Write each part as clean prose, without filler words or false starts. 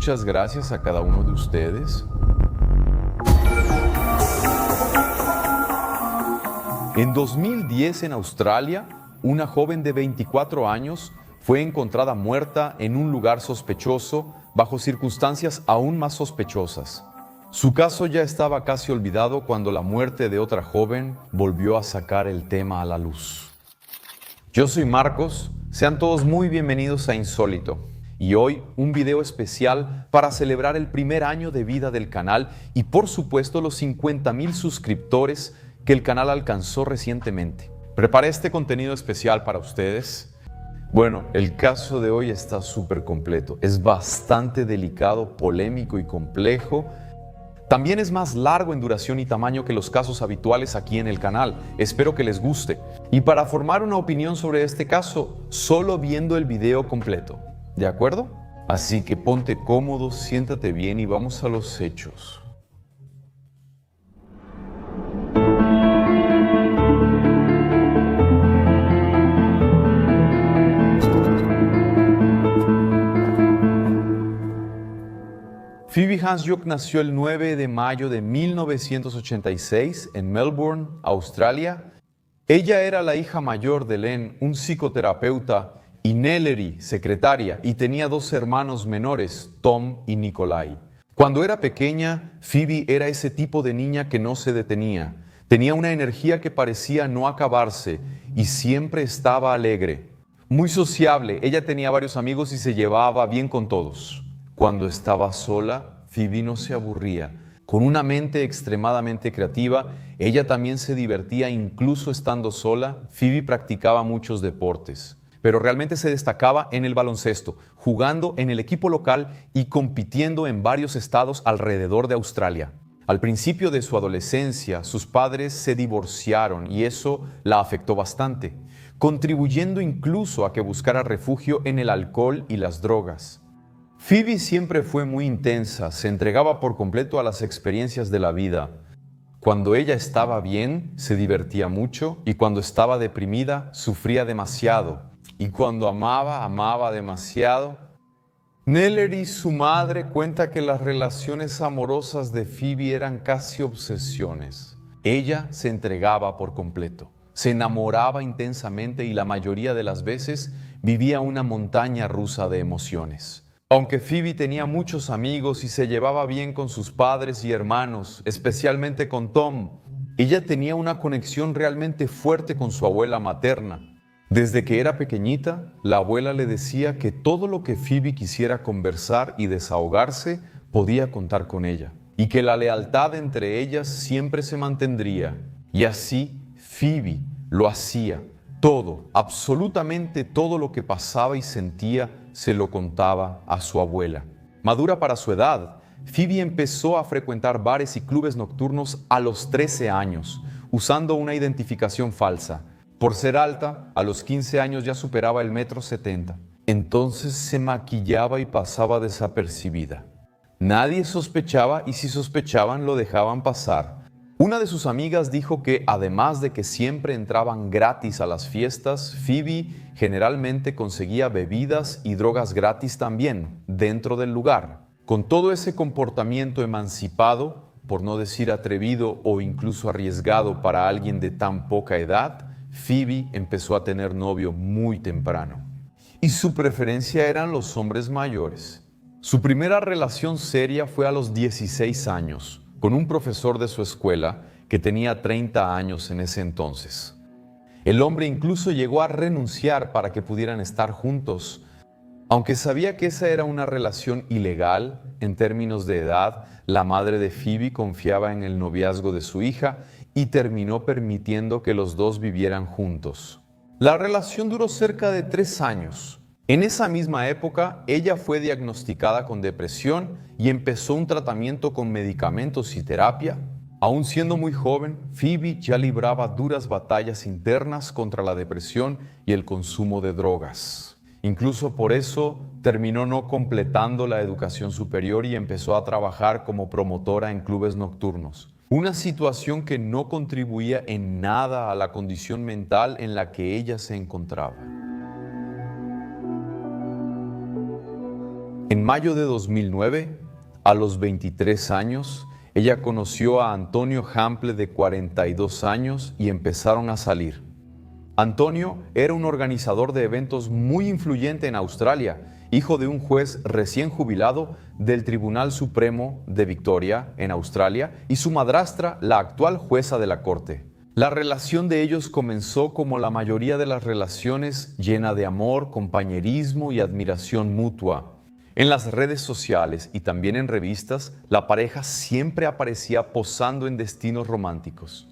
Muchas gracias a cada uno de ustedes. En 2010 en Australia, una joven de 24 años fue encontrada muerta en un lugar sospechoso bajo circunstancias aún más sospechosas. Su caso ya estaba casi olvidado cuando la muerte de otra joven volvió a sacar el tema a la luz. Yo soy Marcos, sean todos muy bienvenidos a Insólito. Y hoy un video especial para celebrar el primer año de vida del canal y por supuesto los 50,000 suscriptores que el canal alcanzó recientemente. Preparé este contenido especial para ustedes. Bueno, el caso de hoy está súper completo, es bastante delicado, polémico y complejo. También es más largo en duración y tamaño que los casos habituales aquí en el canal. Espero que les guste. Y para formar una opinión sobre este caso, solo viendo el video completo. ¿De acuerdo? Así que ponte cómodo, siéntate bien y vamos a los hechos. Phoebe Hansjock nació el 9 de mayo de 1986 en Melbourne, Australia. Ella era la hija mayor de Len, un psicoterapeuta, y Nellery, secretaria, y tenía dos hermanos menores, Tom y Nikolai. Cuando era pequeña, Phoebe era ese tipo de niña que no se detenía. Tenía una energía que parecía no acabarse y siempre estaba alegre. Muy sociable, ella tenía varios amigos y se llevaba bien con todos. Cuando estaba sola, Phoebe no se aburría. Con una mente extremadamente creativa, ella también se divertía incluso estando sola. Phoebe practicaba muchos deportes, pero realmente se destacaba en el baloncesto, jugando en el equipo local y compitiendo en varios estados alrededor de Australia. Al principio de su adolescencia, sus padres se divorciaron y eso la afectó bastante, contribuyendo incluso a que buscara refugio en el alcohol y las drogas. Phoebe siempre fue muy intensa, se entregaba por completo a las experiencias de la vida. Cuando ella estaba bien, se divertía mucho y cuando estaba deprimida, sufría demasiado. Y cuando amaba demasiado. Nellery, su madre, cuenta que las relaciones amorosas de Phoebe eran casi obsesiones. Ella se entregaba por completo, se enamoraba intensamente y la mayoría de las veces vivía una montaña rusa de emociones. Aunque Phoebe tenía muchos amigos y se llevaba bien con sus padres y hermanos, especialmente con Tom, ella tenía una conexión realmente fuerte con su abuela materna. Desde que era pequeñita, la abuela le decía que todo lo que Phoebe quisiera conversar y desahogarse, podía contar con ella, y que la lealtad entre ellas siempre se mantendría. Y así, Phoebe lo hacía. Todo, absolutamente todo lo que pasaba y sentía, se lo contaba a su abuela. Madura para su edad, Phoebe empezó a frecuentar bares y clubes nocturnos a los 13 años, usando una identificación falsa. Por ser alta, a los 15 años ya superaba el 1,70 m. Entonces se maquillaba y pasaba desapercibida. Nadie sospechaba y si sospechaban lo dejaban pasar. Una de sus amigas dijo que además de que siempre entraban gratis a las fiestas, Phoebe generalmente conseguía bebidas y drogas gratis también dentro del lugar. Con todo ese comportamiento emancipado, por no decir atrevido o incluso arriesgado para alguien de tan poca edad, Phoebe empezó a tener novio muy temprano. Y su preferencia eran los hombres mayores. Su primera relación seria fue a los 16 años, con un profesor de su escuela que tenía 30 años en ese entonces. El hombre incluso llegó a renunciar para que pudieran estar juntos. Aunque sabía que esa era una relación ilegal en términos de edad, la madre de Phoebe confiaba en el noviazgo de su hija y terminó permitiendo que los dos vivieran juntos. La relación duró cerca de 3 años. En esa misma época, ella fue diagnosticada con depresión y empezó un tratamiento con medicamentos y terapia. Aún siendo muy joven, Phoebe ya libraba duras batallas internas contra la depresión y el consumo de drogas. Incluso por eso terminó no completando la educación superior y empezó a trabajar como promotora en clubes nocturnos. Una situación que no contribuía en nada a la condición mental en la que ella se encontraba. En mayo de 2009, a los 23 años, ella conoció a Antonio Hample de 42 años y empezaron a salir. Antonio era un organizador de eventos muy influyente en Australia, hijo de un juez recién jubilado del Tribunal Supremo de Victoria, en Australia, y su madrastra, la actual jueza de la corte. La relación de ellos comenzó como la mayoría de las relaciones, llena de amor, compañerismo y admiración mutua. En las redes sociales y también en revistas, la pareja siempre aparecía posando en destinos románticos.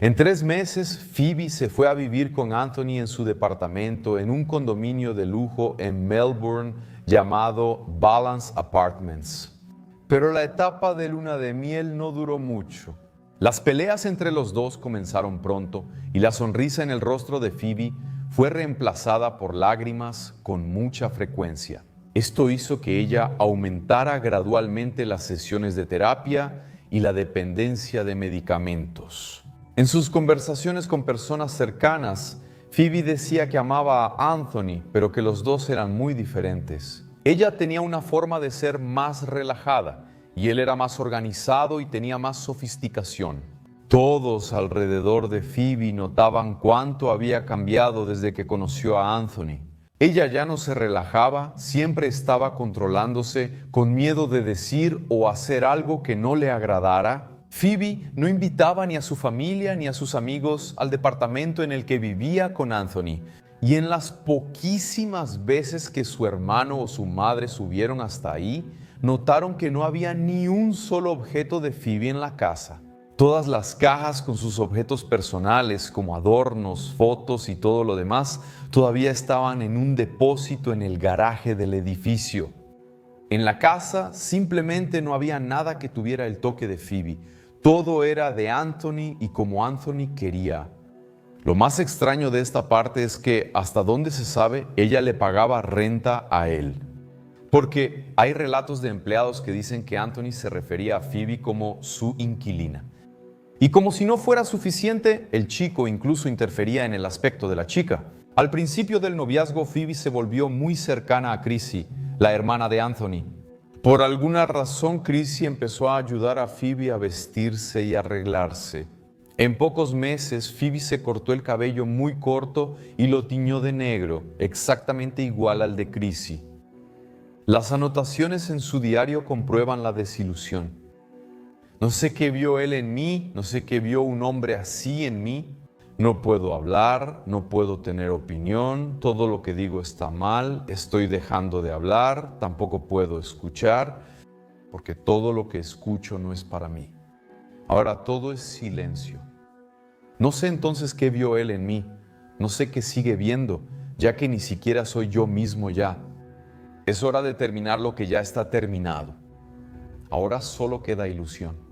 En 3 meses, Phoebe se fue a vivir con Anthony en su departamento en un condominio de lujo en Melbourne llamado Balance Apartments. Pero la etapa de luna de miel no duró mucho. Las peleas entre los dos comenzaron pronto y la sonrisa en el rostro de Phoebe fue reemplazada por lágrimas con mucha frecuencia. Esto hizo que ella aumentara gradualmente las sesiones de terapia y la dependencia de medicamentos. En sus conversaciones con personas cercanas, Phoebe decía que amaba a Anthony, pero que los dos eran muy diferentes. Ella tenía una forma de ser más relajada y él era más organizado y tenía más sofisticación. Todos alrededor de Phoebe notaban cuánto había cambiado desde que conoció a Anthony. Ella ya no se relajaba, siempre estaba controlándose, con miedo de decir o hacer algo que no le agradara. Phoebe no invitaba ni a su familia ni a sus amigos al departamento en el que vivía con Anthony, y en las poquísimas veces que su hermano o su madre subieron hasta ahí, notaron que no había ni un solo objeto de Phoebe en la casa. Todas las cajas con sus objetos personales, como adornos, fotos y todo lo demás, todavía estaban en un depósito en el garaje del edificio. En la casa simplemente no había nada que tuviera el toque de Phoebe. Todo era de Anthony y como Anthony quería. Lo más extraño de esta parte es que, hasta donde se sabe, ella le pagaba renta a él. Porque hay relatos de empleados que dicen que Anthony se refería a Phoebe como su inquilina. Y como si no fuera suficiente, el chico incluso interfería en el aspecto de la chica. Al principio del noviazgo, Phoebe se volvió muy cercana a Chrissy, la hermana de Anthony. Por alguna razón, Chrissy empezó a ayudar a Phoebe a vestirse y arreglarse. En pocos meses, Phoebe se cortó el cabello muy corto y lo tiñó de negro, exactamente igual al de Chrissy. Las anotaciones en su diario comprueban la desilusión. No sé qué vio él en mí, no sé qué vio un hombre así en mí. No puedo hablar, no puedo tener opinión, todo lo que digo está mal, estoy dejando de hablar, tampoco puedo escuchar, porque todo lo que escucho no es para mí. Ahora todo es silencio. No sé entonces qué vio él en mí, no sé qué sigue viendo, ya que ni siquiera soy yo mismo ya. Es hora de terminar lo que ya está terminado. Ahora solo queda ilusión.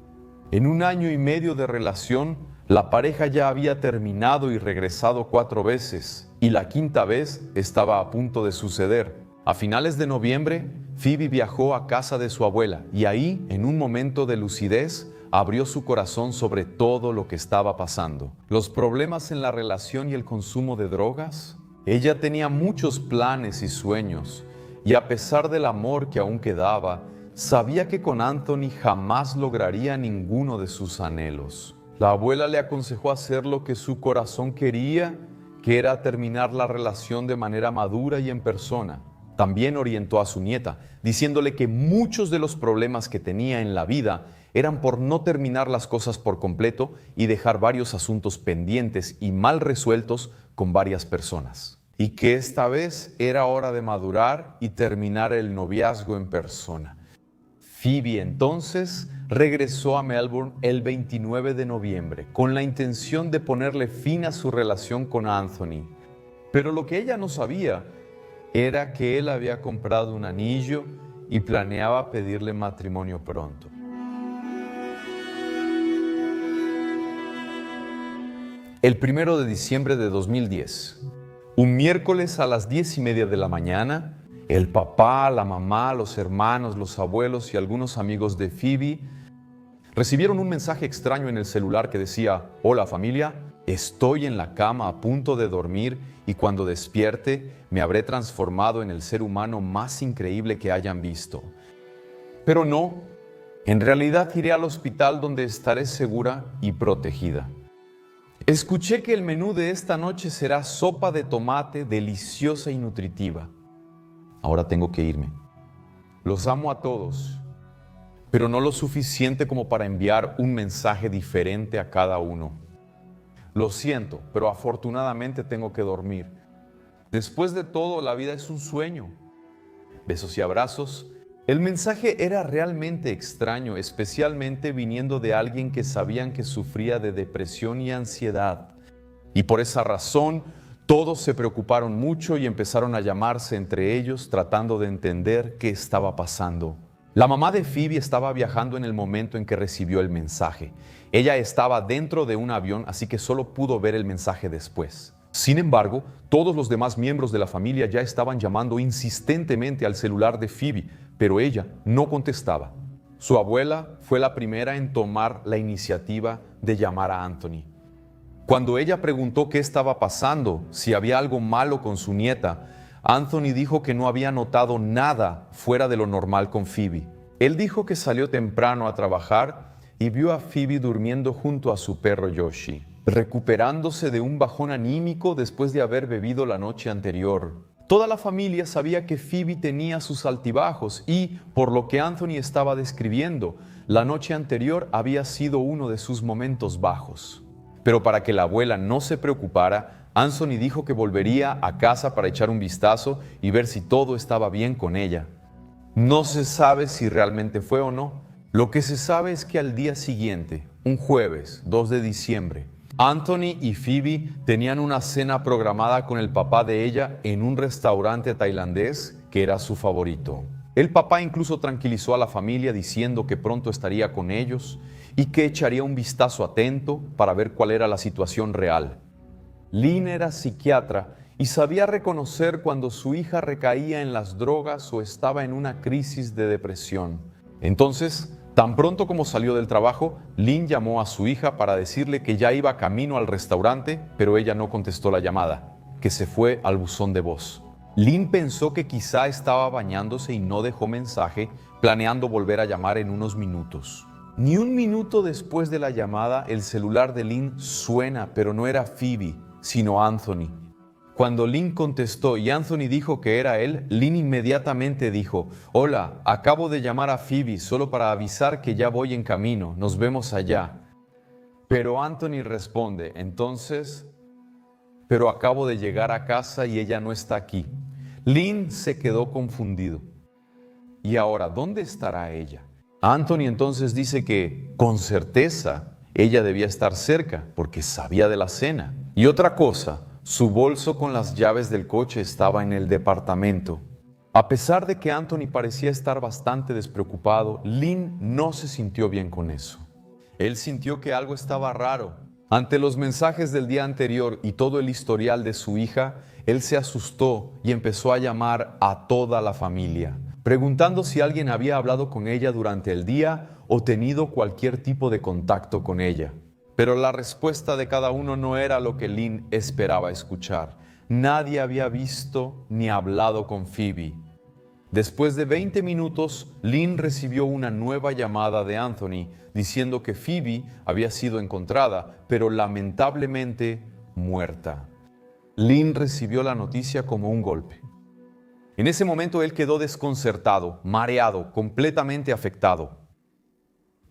En 1 año y medio de relación, la pareja ya había terminado y regresado 4 veces, y la 5ª vez estaba a punto de suceder. A finales de noviembre, Phoebe viajó a casa de su abuela, y ahí, en un momento de lucidez, abrió su corazón sobre todo lo que estaba pasando. Los problemas en la relación y el consumo de drogas. Ella tenía muchos planes y sueños, y a pesar del amor que aún quedaba, sabía que con Anthony jamás lograría ninguno de sus anhelos. La abuela le aconsejó hacer lo que su corazón quería, que era terminar la relación de manera madura y en persona. También orientó a su nieta, diciéndole que muchos de los problemas que tenía en la vida eran por no terminar las cosas por completo y dejar varios asuntos pendientes y mal resueltos con varias personas. Y que esta vez era hora de madurar y terminar el noviazgo en persona. Phoebe entonces regresó a Melbourne el 29 de noviembre con la intención de ponerle fin a su relación con Anthony. Pero lo que ella no sabía era que él había comprado un anillo y planeaba pedirle matrimonio pronto. El 1 de diciembre de 2010, un miércoles a las 10:30 de la mañana, el papá, la mamá, los hermanos, los abuelos y algunos amigos de Phoebe recibieron un mensaje extraño en el celular que decía: «Hola familia, Estoy en la cama a punto de dormir y cuando despierte me habré transformado en el ser humano más increíble que hayan visto. Pero no, en realidad iré al hospital donde estaré segura y protegida. Escuché que el menú de esta noche será sopa de tomate deliciosa y nutritiva. Ahora tengo que irme. Los amo a todos, pero no lo suficiente como para enviar un mensaje diferente a cada uno. Lo siento, pero afortunadamente tengo que dormir. Después de todo, la vida es un sueño. Besos y abrazos. El mensaje era realmente extraño, especialmente viniendo de alguien que sabían que sufría de depresión y ansiedad. Y por esa razón, todos se preocuparon mucho y empezaron a llamarse entre ellos tratando de entender qué estaba pasando. La mamá de Phoebe estaba viajando en el momento en que recibió el mensaje. Ella estaba dentro de un avión, así que solo pudo ver el mensaje después. Sin embargo, todos los demás miembros de la familia ya estaban llamando insistentemente al celular de Phoebe, pero ella no contestaba. Su abuela fue la primera en tomar la iniciativa de llamar a Anthony. Cuando ella preguntó qué estaba pasando, si había algo malo con su nieta, Anthony dijo que no había notado nada fuera de lo normal con Phoebe. Él dijo que salió temprano a trabajar y vio a Phoebe durmiendo junto a su perro Yoshi, recuperándose de un bajón anímico después de haber bebido la noche anterior. Toda la familia sabía que Phoebe tenía sus altibajos y, por lo que Anthony estaba describiendo, la noche anterior había sido uno de sus momentos bajos. Pero para que la abuela no se preocupara, Anthony dijo que volvería a casa para echar un vistazo y ver si todo estaba bien con ella. No se sabe si realmente fue o no. Lo que se sabe es que al día siguiente, un jueves, 2 de diciembre, Anthony y Phoebe tenían una cena programada con el papá de ella en un restaurante tailandés que era su favorito. El papá incluso tranquilizó a la familia diciendo que pronto estaría con ellos y que echaría un vistazo atento para ver cuál era la situación real. Lynn era psiquiatra y sabía reconocer cuando su hija recaía en las drogas o estaba en una crisis de depresión. Entonces, tan pronto como salió del trabajo, Lynn llamó a su hija para decirle que ya iba camino al restaurante, pero ella no contestó la llamada, que se fue al buzón de voz. Lynn pensó que quizá estaba bañándose y no dejó mensaje, planeando volver a llamar en unos minutos. Ni un minuto después de la llamada, el celular de Lynn suena, pero no era Phoebe, sino Anthony. Cuando Lynn contestó y Anthony dijo que era él, Lynn inmediatamente dijo: «Hola, acabo de llamar a Phoebe solo para avisar que ya voy en camino, nos vemos allá». Pero Anthony responde: «Entonces, pero acabo de llegar a casa y ella no está aquí». Lynn se quedó confundido. ¿Y ahora dónde estará ella? Anthony entonces dice que, con certeza, ella debía estar cerca porque sabía de la cena. Y otra cosa, su bolso con las llaves del coche estaba en el departamento. A pesar de que Anthony parecía estar bastante despreocupado, Lynn no se sintió bien con eso. Él sintió que algo estaba raro. Ante los mensajes del día anterior y todo el historial de su hija, él se asustó y empezó a llamar a toda la familia, preguntando si alguien había hablado con ella durante el día o tenido cualquier tipo de contacto con ella. Pero la respuesta de cada uno no era lo que Lynn esperaba escuchar. Nadie había visto ni hablado con Phoebe. Después de 20 minutos, Lynn recibió una nueva llamada de Anthony diciendo que Phoebe había sido encontrada, pero lamentablemente muerta. Lynn recibió la noticia como un golpe. En ese momento él quedó desconcertado, mareado, completamente afectado.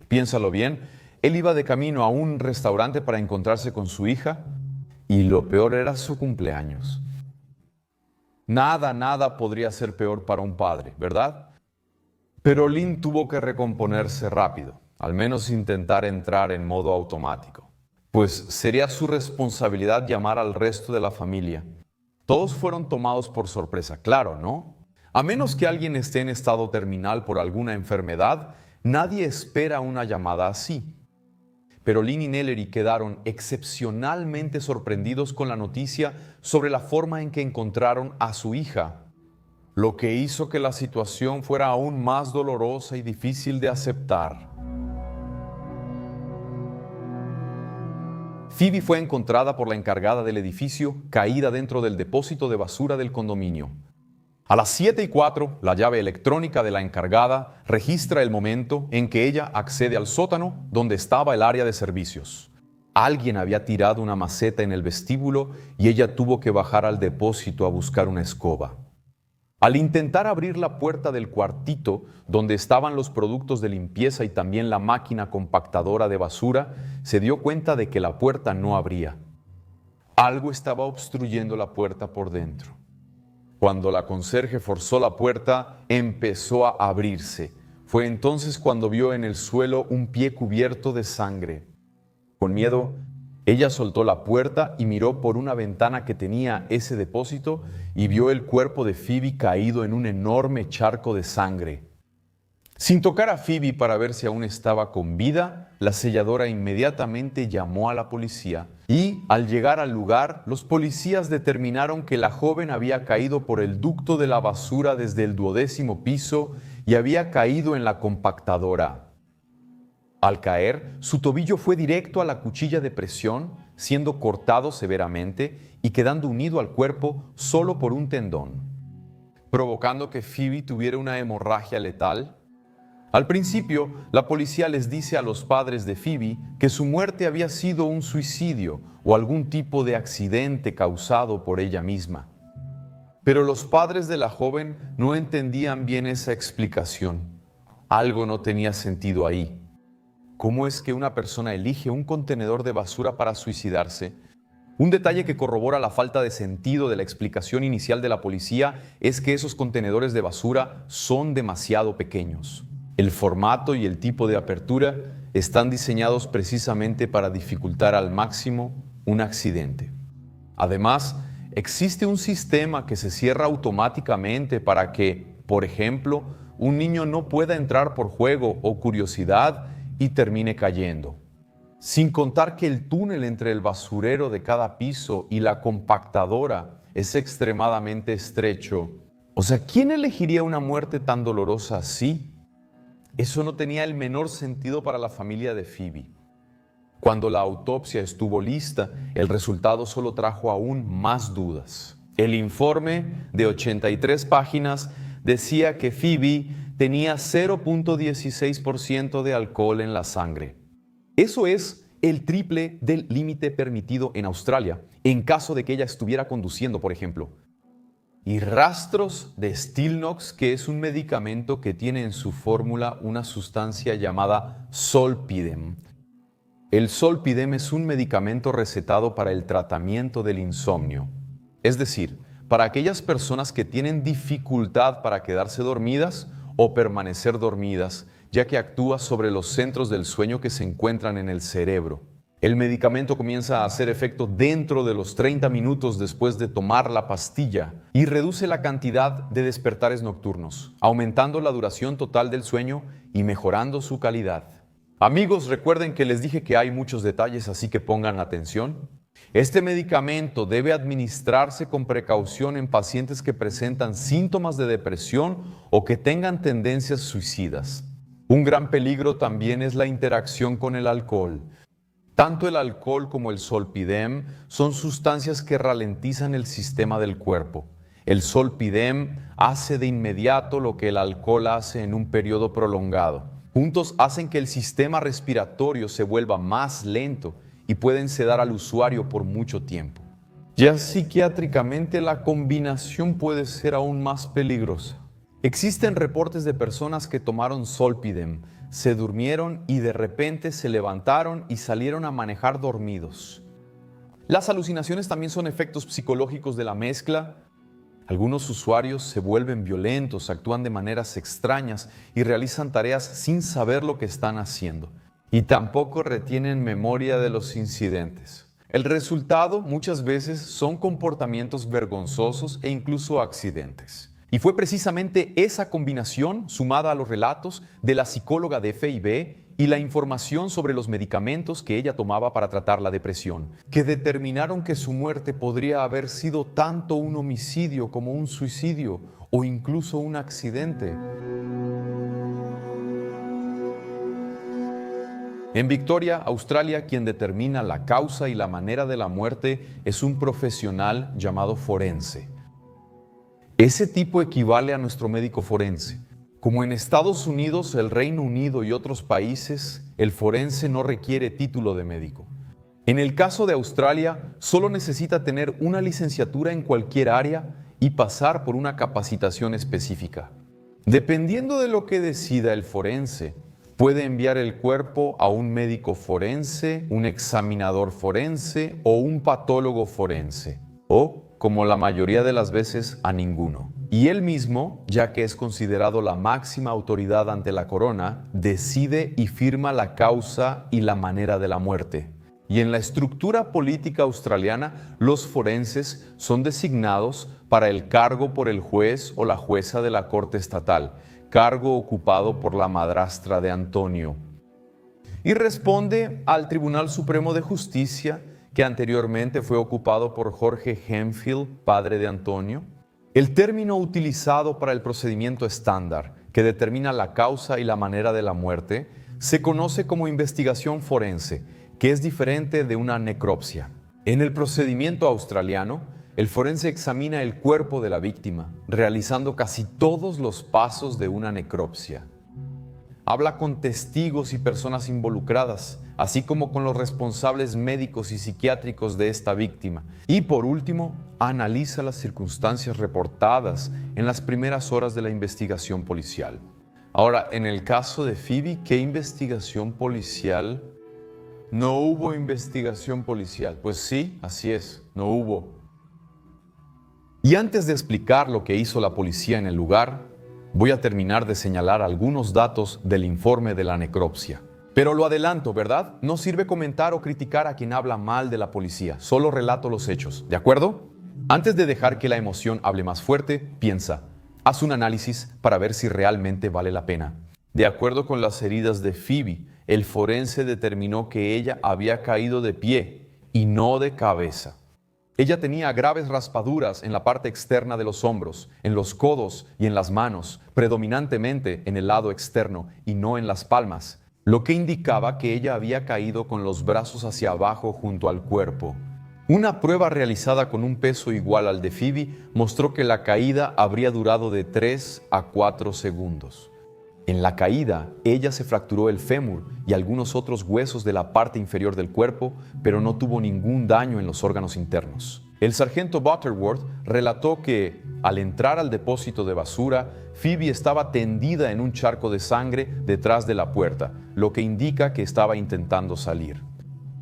Piénsalo bien. Él iba de camino a un restaurante para encontrarse con su hija y lo peor era su cumpleaños. Nada podría ser peor para un padre, ¿verdad? Pero Lynn tuvo que recomponerse rápido, al menos intentar entrar en modo automático, pues sería su responsabilidad llamar al resto de la familia. Todos fueron tomados por sorpresa, claro, ¿no? A menos que alguien esté en estado terminal por alguna enfermedad, nadie espera una llamada así. Pero Lynn y Nellery quedaron excepcionalmente sorprendidos con la noticia sobre la forma en que encontraron a su hija, lo que hizo que la situación fuera aún más dolorosa y difícil de aceptar. Phoebe fue encontrada por la encargada del edificio caída dentro del depósito de basura del condominio. A las 7:04, la llave electrónica de la encargada registra el momento en que ella accede al sótano donde estaba el área de servicios. Alguien había tirado una maceta en el vestíbulo y ella tuvo que bajar al depósito a buscar una escoba. Al intentar abrir la puerta del cuartito donde estaban los productos de limpieza y también la máquina compactadora de basura, se dio cuenta de que la puerta no abría. Algo estaba obstruyendo la puerta por dentro. Cuando la conserje forzó la puerta, empezó a abrirse. Fue entonces cuando vio en el suelo un pie cubierto de sangre. Con miedo, ella soltó la puerta y miró por una ventana que tenía ese depósito y vio el cuerpo de Phoebe caído en un enorme charco de sangre. Sin tocar a Phoebe para ver si aún estaba con vida, la selladora inmediatamente llamó a la policía y, al llegar al lugar, los policías determinaron que la joven había caído por el ducto de la basura desde el 12º piso y había caído en la compactadora. Al caer, su tobillo fue directo a la cuchilla de presión, siendo cortado severamente y quedando unido al cuerpo solo por un tendón, provocando que Phoebe tuviera una hemorragia letal. Al principio, la policía les dice a los padres de Phoebe que su muerte había sido un suicidio o algún tipo de accidente causado por ella misma. Pero los padres de la joven no entendían bien esa explicación. Algo no tenía sentido ahí. ¿Cómo es que una persona elige un contenedor de basura para suicidarse? Un detalle que corrobora la falta de sentido de la explicación inicial de la policía es que esos contenedores de basura son demasiado pequeños. El formato y el tipo de apertura están diseñados precisamente para dificultar al máximo un accidente. Además, existe un sistema que se cierra automáticamente para que, por ejemplo, un niño no pueda entrar por juego o curiosidad y termine cayendo. Sin contar que el túnel entre el basurero de cada piso y la compactadora es extremadamente estrecho. O sea, ¿quién elegiría una muerte tan dolorosa así? Eso no tenía el menor sentido para la familia de Phoebe. Cuando la autopsia estuvo lista, el resultado solo trajo aún más dudas. El informe, de 83 páginas, decía que Phoebe tenía 0.16% de alcohol en la sangre. Eso es el triple del límite permitido en Australia, en caso de que ella estuviera conduciendo, por ejemplo. Y rastros de Stilnox, que es un medicamento que tiene en su fórmula una sustancia llamada Zolpidem. El Zolpidem es un medicamento recetado para el tratamiento del insomnio. Es decir, para aquellas personas que tienen dificultad para quedarse dormidas o permanecer dormidas, ya que actúa sobre los centros del sueño que se encuentran en el cerebro. El medicamento comienza a hacer efecto dentro de los 30 minutos después de tomar la pastilla y reduce la cantidad de despertares nocturnos, aumentando la duración total del sueño y mejorando su calidad. Amigos, recuerden que les dije que hay muchos detalles, así que pongan atención. Este medicamento debe administrarse con precaución en pacientes que presentan síntomas de depresión o que tengan tendencias suicidas. Un gran peligro también es la interacción con el alcohol. Tanto el alcohol como el Zolpidem son sustancias que ralentizan el sistema del cuerpo. El Zolpidem hace de inmediato lo que el alcohol hace en un periodo prolongado. Juntos hacen que el sistema respiratorio se vuelva más lento y pueden sedar al usuario por mucho tiempo. Ya psiquiátricamente la combinación puede ser aún más peligrosa. Existen reportes de personas que tomaron Zolpidem, se durmieron y de repente se levantaron y salieron a manejar dormidos. Las alucinaciones también son efectos psicológicos de la mezcla. Algunos usuarios se vuelven violentos, actúan de maneras extrañas y realizan tareas sin saber lo que están haciendo. Y tampoco retienen memoria de los incidentes. El resultado muchas veces son comportamientos vergonzosos e incluso accidentes. Y fue precisamente esa combinación, sumada a los relatos de la psicóloga de FIB y la información sobre los medicamentos que ella tomaba para tratar la depresión, que determinaron que su muerte podría haber sido tanto un homicidio como un suicidio o incluso un accidente. En Victoria, Australia, quien determina la causa y la manera de la muerte es un profesional llamado forense. Ese tipo equivale a nuestro médico forense. Como en Estados Unidos, el Reino Unido y otros países, el forense no requiere título de médico. En el caso de Australia, solo necesita tener una licenciatura en cualquier área y pasar por una capacitación específica. Dependiendo de lo que decida el forense, puede enviar el cuerpo a un médico forense, un examinador forense o un patólogo forense, o, como la mayoría de las veces, a ninguno. Y él mismo, ya que es considerado la máxima autoridad ante la corona, decide y firma la causa y la manera de la muerte. Y en la estructura política australiana, los forenses son designados para el cargo por el juez o la jueza de la corte estatal, cargo ocupado por la madrastra de Antonio. Y responde al Tribunal Supremo de Justicia, que anteriormente fue ocupado por Jorge Hemphill, padre de Antonio. El término utilizado para el procedimiento estándar, que determina la causa y la manera de la muerte, se conoce como investigación forense, que es diferente de una necropsia. En el procedimiento australiano, el forense examina el cuerpo de la víctima, realizando casi todos los pasos de una necropsia. Habla con testigos y personas involucradas, así como con los responsables médicos y psiquiátricos de esta víctima. Y por último, analiza las circunstancias reportadas en las primeras horas de la investigación policial. Ahora, en el caso de Phoebe, ¿qué investigación policial? No hubo investigación policial. Pues sí, así es, no hubo. Y antes de explicar lo que hizo la policía en el lugar, voy a terminar de señalar algunos datos del informe de la necropsia. Pero lo adelanto, ¿verdad? No sirve comentar o criticar a quien habla mal de la policía, solo relato los hechos, ¿de acuerdo? Antes de dejar que la emoción hable más fuerte, piensa, haz un análisis para ver si realmente vale la pena. De acuerdo con las heridas de Phoebe, el forense determinó que ella había caído de pie y no de cabeza. Ella tenía graves raspaduras en la parte externa de los hombros, en los codos y en las manos, predominantemente en el lado externo y no en las palmas, lo que indicaba que ella había caído con los brazos hacia abajo junto al cuerpo. Una prueba realizada con un peso igual al de Phoebe mostró que la caída habría durado de 3 a 4 segundos. En la caída, ella se fracturó el fémur y algunos otros huesos de la parte inferior del cuerpo, pero no tuvo ningún daño en los órganos internos. El sargento Butterworth relató que, al entrar al depósito de basura, Phoebe estaba tendida en un charco de sangre detrás de la puerta, lo que indica que estaba intentando salir.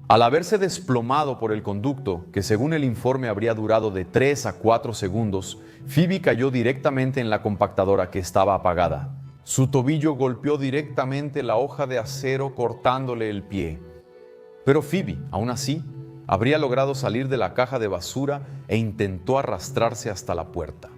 Al haberse desplomado por el conducto, que según el informe habría durado de 3 a 4 segundos, Phoebe cayó directamente en la compactadora que estaba apagada. Su tobillo golpeó directamente la hoja de acero cortándole el pie. Pero Phoebe, aún así, habría logrado salir de la caja de basura e intentó arrastrarse hasta la puerta.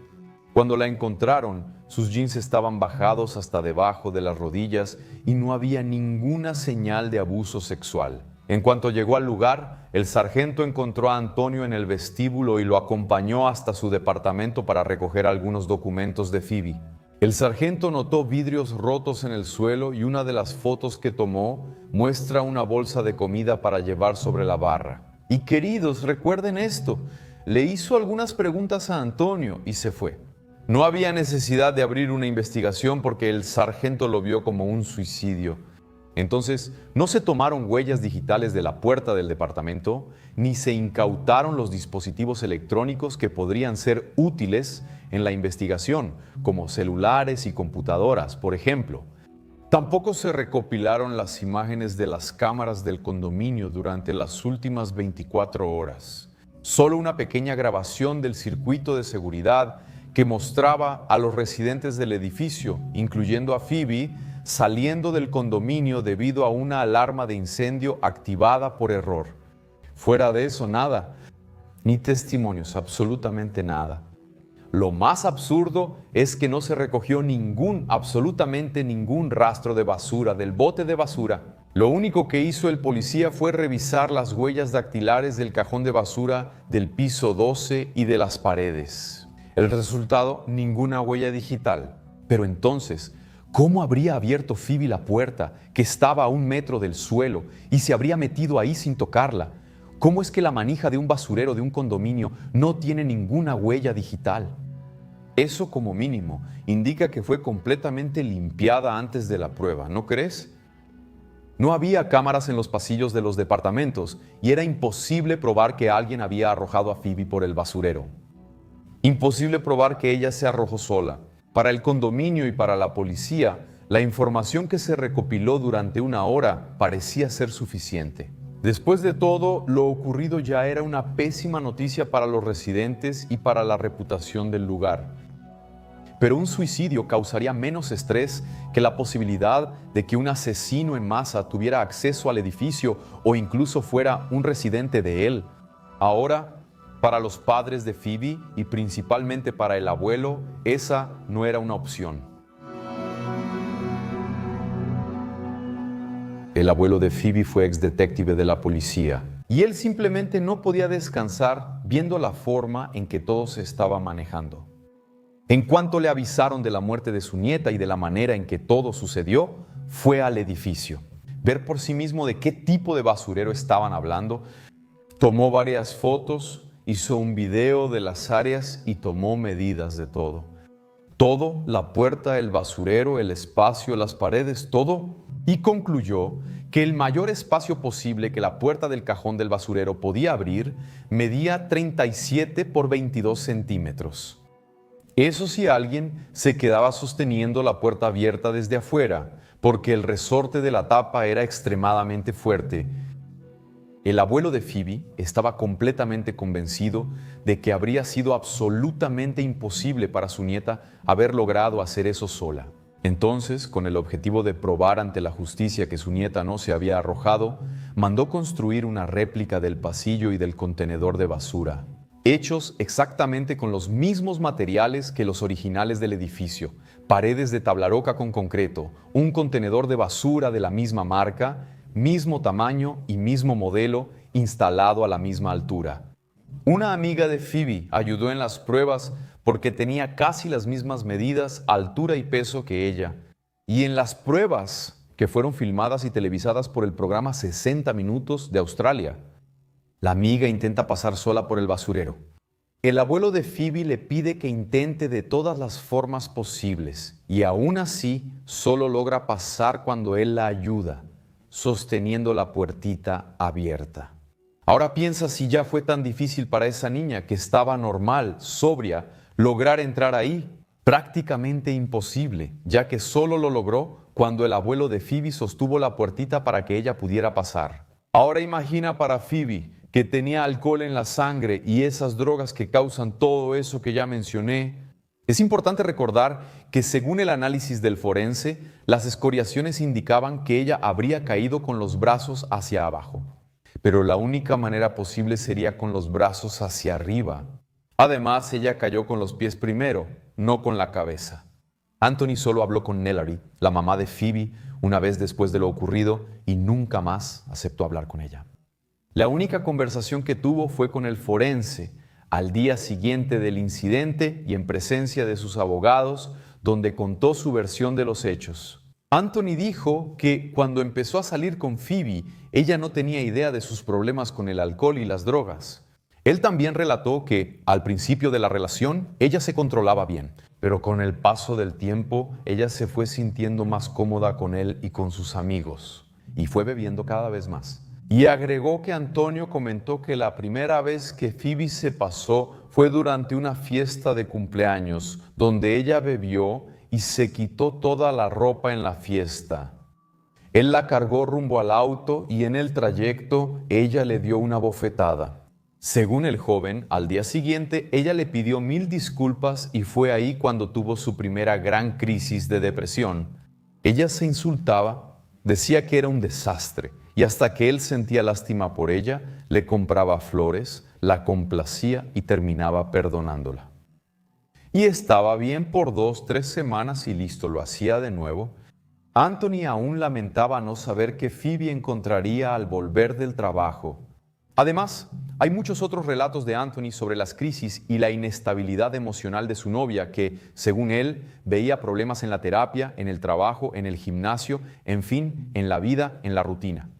Cuando la encontraron, sus jeans estaban bajados hasta debajo de las rodillas y no había ninguna señal de abuso sexual. En cuanto llegó al lugar, el sargento encontró a Antonio en el vestíbulo y lo acompañó hasta su departamento para recoger algunos documentos de Phoebe. El sargento notó vidrios rotos en el suelo y una de las fotos que tomó muestra una bolsa de comida para llevar sobre la barra. Y queridos, recuerden esto, le hizo algunas preguntas a Antonio y se fue. No había necesidad de abrir una investigación porque el sargento lo vio como un suicidio. Entonces, no se tomaron huellas digitales de la puerta del departamento, ni se incautaron los dispositivos electrónicos que podrían ser útiles en la investigación, como celulares y computadoras, por ejemplo. Tampoco se recopilaron las imágenes de las cámaras del condominio durante las últimas 24 horas. Solo una pequeña grabación del circuito de seguridad que mostraba a los residentes del edificio, incluyendo a Phoebe, saliendo del condominio debido a una alarma de incendio activada por error. Fuera de eso, nada, ni testimonios, absolutamente nada. Lo más absurdo es que no se recogió absolutamente ningún rastro de basura del bote de basura. Lo único que hizo el policía fue revisar las huellas dactilares del cajón de basura del piso 12 y de las paredes. El resultado, ninguna huella digital. Pero entonces, ¿Cómo habría abierto Phoebe la puerta, que estaba a 1 metro del suelo, y se habría metido ahí sin tocarla? ¿Cómo es que la manija de un basurero de un condominio no tiene ninguna huella digital? Eso, como mínimo, indica que fue completamente limpiada antes de la prueba, ¿no crees? No había cámaras en los pasillos de los departamentos y era imposible probar que alguien había arrojado a Phoebe por el basurero. Imposible probar que ella se arrojó sola. Para el condominio y para la policía, la información que se recopiló durante 1 hora parecía ser suficiente. Después de todo, lo ocurrido ya era una pésima noticia para los residentes y para la reputación del lugar. Pero un suicidio causaría menos estrés que la posibilidad de que un asesino en masa tuviera acceso al edificio o incluso fuera un residente de él. Ahora, para los padres de Phoebe y principalmente para el abuelo, esa no era una opción. El abuelo de Phoebe fue exdetective de la policía y él simplemente no podía descansar viendo la forma en que todo se estaba manejando. En cuanto le avisaron de la muerte de su nieta y de la manera en que todo sucedió, fue al edificio. Ver por sí mismo de qué tipo de basurero estaban hablando, tomó varias fotos, hizo un video de las áreas y tomó medidas de todo. Todo, la puerta, el basurero, el espacio, las paredes, todo, y concluyó que el mayor espacio posible que la puerta del cajón del basurero podía abrir medía 37 por 22 centímetros. Eso si alguien se quedaba sosteniendo la puerta abierta desde afuera, porque el resorte de la tapa era extremadamente fuerte. El abuelo de Phoebe estaba completamente convencido de que habría sido absolutamente imposible para su nieta haber logrado hacer eso sola. Entonces, con el objetivo de probar ante la justicia que su nieta no se había arrojado, mandó construir una réplica del pasillo y del contenedor de basura, hechos exactamente con los mismos materiales que los originales del edificio, paredes de tablaroca con concreto, un contenedor de basura de la misma marca, mismo tamaño y mismo modelo, instalado a la misma altura. Una amiga de Phoebe ayudó en las pruebas porque tenía casi las mismas medidas, altura y peso que ella. Y en las pruebas, que fueron filmadas y televisadas por el programa 60 Minutos de Australia, la amiga intenta pasar sola por el basurero. El abuelo de Phoebe le pide que intente de todas las formas posibles y aún así solo logra pasar cuando él la ayuda, sosteniendo la puertita abierta. Ahora piensa si ya fue tan difícil para esa niña que estaba normal, sobria, lograr entrar ahí. Prácticamente imposible, ya que solo lo logró cuando el abuelo de Phoebe sostuvo la puertita para que ella pudiera pasar. Ahora imagina para Phoebe, que tenía alcohol en la sangre y esas drogas que causan todo eso que ya mencioné. Es importante recordar que según el análisis del forense, las escoriaciones indicaban que ella habría caído con los brazos hacia abajo. Pero la única manera posible sería con los brazos hacia arriba. Además, ella cayó con los pies primero, no con la cabeza. Anthony solo habló con Nellary, la mamá de Phoebe, una vez después de lo ocurrido y nunca más aceptó hablar con ella. La única conversación que tuvo fue con el forense al día siguiente del incidente y en presencia de sus abogados, donde contó su versión de los hechos. Anthony dijo que cuando empezó a salir con Phoebe, ella no tenía idea de sus problemas con el alcohol y las drogas. Él también relató que, al principio de la relación, ella se controlaba bien, pero con el paso del tiempo, ella se fue sintiendo más cómoda con él y con sus amigos, y fue bebiendo cada vez más. Y agregó que Antonio comentó que la primera vez que Phoebe se pasó fue durante una fiesta de cumpleaños, donde ella bebió y se quitó toda la ropa en la fiesta. Él la cargó rumbo al auto y en el trayecto ella le dio una bofetada. Según el joven, al día siguiente ella le pidió 1000 disculpas y fue ahí cuando tuvo su primera gran crisis de depresión. Ella se insultaba, decía que era un desastre y hasta que él sentía lástima por ella, le compraba flores, la complacía y terminaba perdonándola. Y estaba bien por 2-3 semanas y listo, lo hacía de nuevo. Anthony aún lamentaba no saber qué Phoebe encontraría al volver del trabajo. Además, hay muchos otros relatos de Anthony sobre las crisis y la inestabilidad emocional de su novia que, según él, veía problemas en la terapia, en el trabajo, en el gimnasio, en fin, en la vida, en la rutina.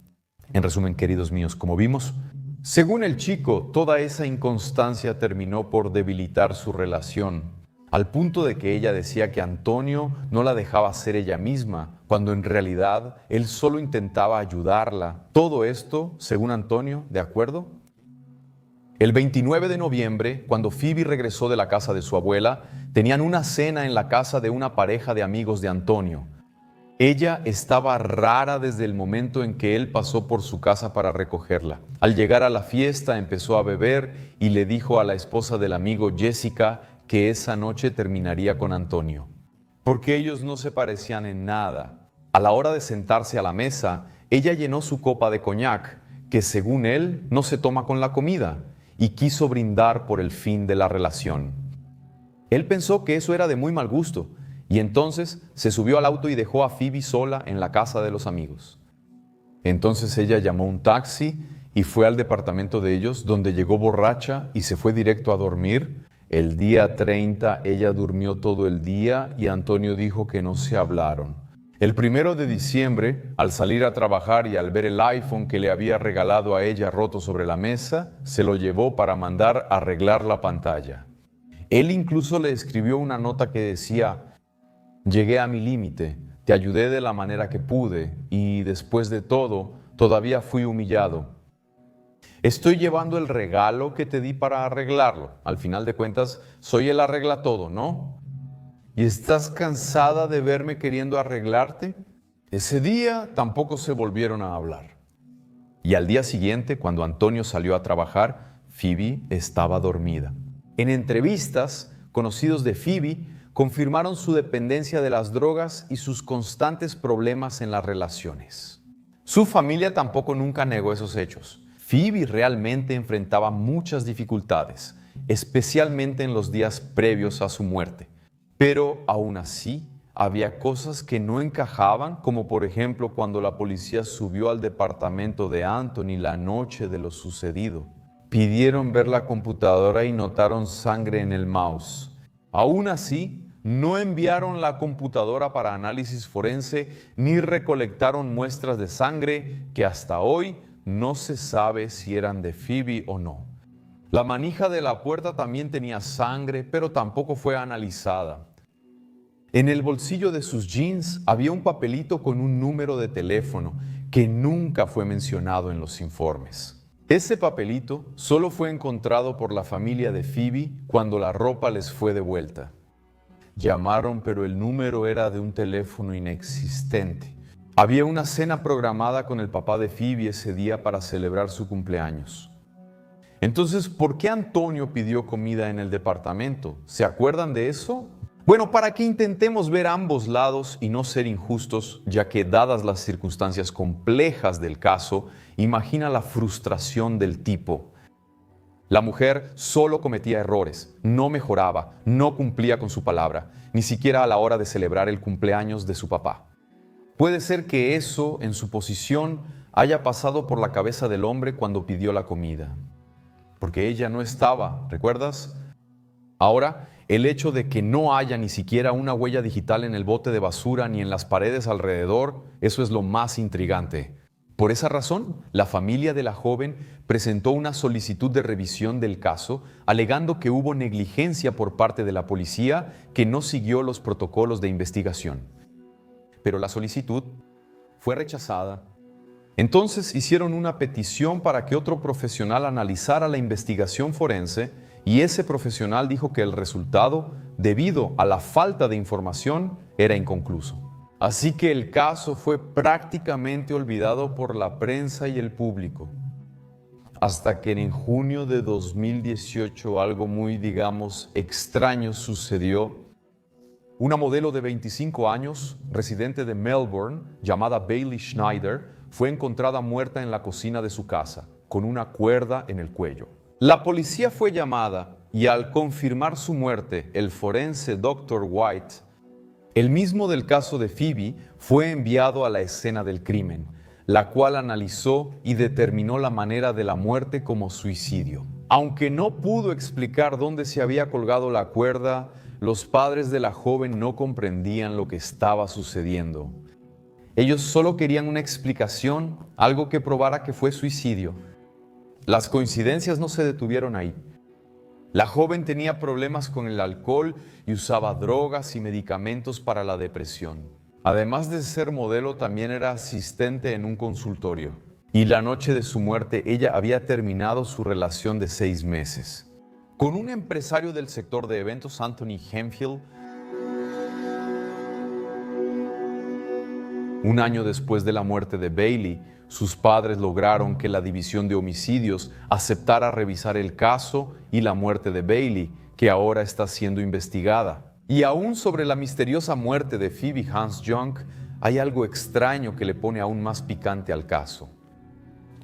En resumen, queridos míos, como vimos, según el chico, toda esa inconstancia terminó por debilitar su relación, al punto de que ella decía que Antonio no la dejaba ser ella misma, cuando en realidad él solo intentaba ayudarla. Todo esto, según Antonio, ¿de acuerdo? El 29 de noviembre, cuando Phoebe regresó de la casa de su abuela, tenían una cena en la casa de una pareja de amigos de Antonio. Ella estaba rara desde el momento en que él pasó por su casa para recogerla. Al llegar a la fiesta empezó a beber y le dijo a la esposa del amigo Jessica que esa noche terminaría con Antonio, porque ellos no se parecían en nada. A la hora de sentarse a la mesa, ella llenó su copa de coñac, que según él no se toma con la comida, y quiso brindar por el fin de la relación. Él pensó que eso era de muy mal gusto, y entonces se subió al auto y dejó a Phoebe sola en la casa de los amigos. Entonces ella llamó un taxi y fue al departamento de ellos, donde llegó borracha y se fue directo a dormir. El día 30 ella durmió todo el día y Antonio dijo que no se hablaron. El 1 de diciembre, al salir a trabajar y al ver el iPhone que le había regalado a ella roto sobre la mesa, se lo llevó para mandar arreglar la pantalla. Él incluso le escribió una nota que decía: «Llegué a mi límite, te ayudé de la manera que pude y después de todo, todavía fui humillado. Estoy llevando el regalo que te di para arreglarlo. Al final de cuentas, soy el arregla todo, ¿no? ¿Y estás cansada de verme queriendo arreglarte?». Ese día tampoco se volvieron a hablar. Y al día siguiente, cuando Antonio salió a trabajar, Phoebe estaba dormida. En entrevistas, conocidos de Phoebe confirmaron su dependencia de las drogas y sus constantes problemas en las relaciones. Su familia tampoco nunca negó esos hechos. Phoebe realmente enfrentaba muchas dificultades, especialmente en los días previos a su muerte. Pero aún así, había cosas que no encajaban, como por ejemplo cuando la policía subió al departamento de Anthony la noche de lo sucedido. Pidieron ver la computadora y notaron sangre en el mouse. Aún así, no enviaron la computadora para análisis forense ni recolectaron muestras de sangre que hasta hoy no se sabe si eran de Phoebe o no. La manija de la puerta también tenía sangre, pero tampoco fue analizada. En el bolsillo de sus jeans había un papelito con un número de teléfono que nunca fue mencionado en los informes. Ese papelito solo fue encontrado por la familia de Phoebe cuando la ropa les fue devuelta. Llamaron, pero el número era de un teléfono inexistente. Había una cena programada con el papá de Phoebe ese día para celebrar su cumpleaños. Entonces, ¿por qué Antonio pidió comida en el departamento? ¿Se acuerdan de eso? Bueno, para que intentemos ver ambos lados y no ser injustos, ya que dadas las circunstancias complejas del caso, imagina la frustración del tipo. La mujer solo cometía errores, no mejoraba, no cumplía con su palabra, ni siquiera a la hora de celebrar el cumpleaños de su papá. Puede ser que eso, en su posición, haya pasado por la cabeza del hombre cuando pidió la comida. Porque ella no estaba, ¿recuerdas? Ahora, el hecho de que no haya ni siquiera una huella digital en el bote de basura ni en las paredes alrededor, eso es lo más intrigante. Por esa razón, la familia de la joven presentó una solicitud de revisión del caso, alegando que hubo negligencia por parte de la policía que no siguió los protocolos de investigación. Pero la solicitud fue rechazada. Entonces hicieron una petición para que otro profesional analizara la investigación forense y ese profesional dijo que el resultado, debido a la falta de información, era inconcluso. Así que el caso fue prácticamente olvidado por la prensa y el público. Hasta que en junio de 2018 algo muy, extraño sucedió. Una modelo de 25 años, residente de Melbourne, llamada Bailey Schneider, fue encontrada muerta en la cocina de su casa, con una cuerda en el cuello. La policía fue llamada y al confirmar su muerte, el forense Dr. White, el mismo del caso de Phoebe, fue enviado a la escena del crimen. la cual analizó y determinó la manera de la muerte como suicidio. Aunque no pudo explicar dónde se había colgado la cuerda, los padres de la joven no comprendían lo que estaba sucediendo. Ellos solo querían una explicación, algo que probara que fue suicidio. Las coincidencias no se detuvieron ahí. La joven tenía problemas con el alcohol y usaba drogas y medicamentos para la depresión. Además de ser modelo, también era asistente en un consultorio. Y la noche de su muerte, ella había terminado su relación de 6 meses. Con un empresario del sector de eventos, Anthony Hemphill. Un año después de la muerte de Bailey, sus padres lograron que la División de Homicidios aceptara revisar el caso y la muerte de Bailey, que ahora está siendo investigada. Y aún sobre la misteriosa muerte de Phoebe Hans-Young, hay algo extraño que le pone aún más picante al caso.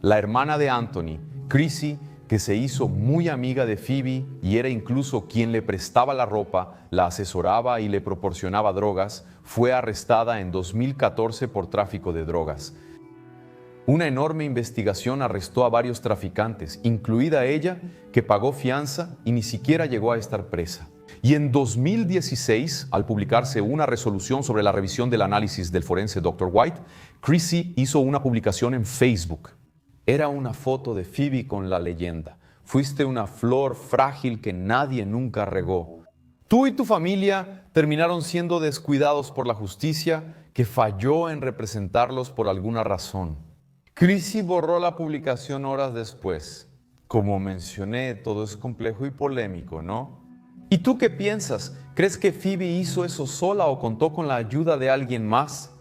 La hermana de Anthony, Chrissy, que se hizo muy amiga de Phoebe y era incluso quien le prestaba la ropa, la asesoraba y le proporcionaba drogas, fue arrestada en 2014 por tráfico de drogas. Una enorme investigación arrestó a varios traficantes, incluida ella, que pagó fianza y ni siquiera llegó a estar presa. Y en 2016, al publicarse una resolución sobre la revisión del análisis del forense Dr. White, Chrissy hizo una publicación en Facebook. Era una foto de Phoebe con la leyenda: fuiste una flor frágil que nadie nunca regó. Tú y tu familia terminaron siendo descuidados por la justicia, que falló en representarlos por alguna razón. Chrissy borró la publicación horas después. Como mencioné, todo es complejo y polémico, ¿no? ¿Y tú qué piensas? ¿Crees que Phoebe hizo eso sola o contó con la ayuda de alguien más?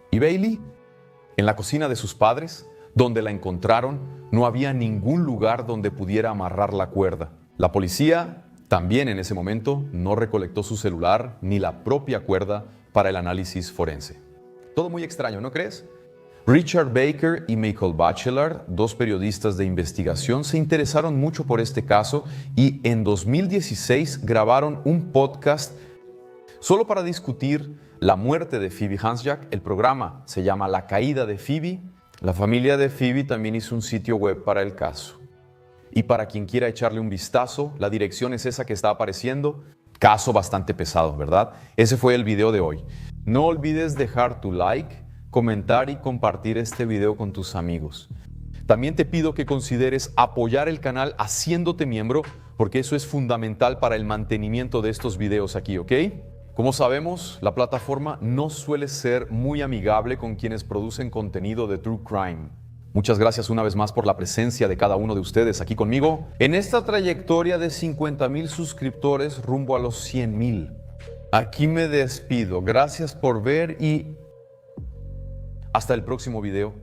¿Y Bailey? En la cocina de sus padres, donde la encontraron, no había ningún lugar donde pudiera amarrar la cuerda. La policía, también en ese momento, no recolectó su celular ni la propia cuerda para el análisis forense. Todo muy extraño, ¿no crees? Richard Baker y Michael Batchelor, dos periodistas de investigación, se interesaron mucho por este caso y en 2016 grabaron un podcast solo para discutir la muerte de Phoebe Hans-Young. El programa se llama La caída de Phoebe. La familia de Phoebe también hizo un sitio web para el caso. Y para quien quiera echarle un vistazo, la dirección es esa que está apareciendo. Caso bastante pesado, ¿verdad? Ese fue el video de hoy. No olvides dejar tu like, comentar y compartir este video con tus amigos. También te pido que consideres apoyar el canal haciéndote miembro, porque eso es fundamental para el mantenimiento de estos videos aquí, ¿ok? Como sabemos, la plataforma no suele ser muy amigable con quienes producen contenido de True Crime. Muchas gracias una vez más por la presencia de cada uno de ustedes aquí conmigo en esta trayectoria de 50,000 suscriptores rumbo a los 100,000. Aquí me despido. Gracias por ver y hasta el próximo video.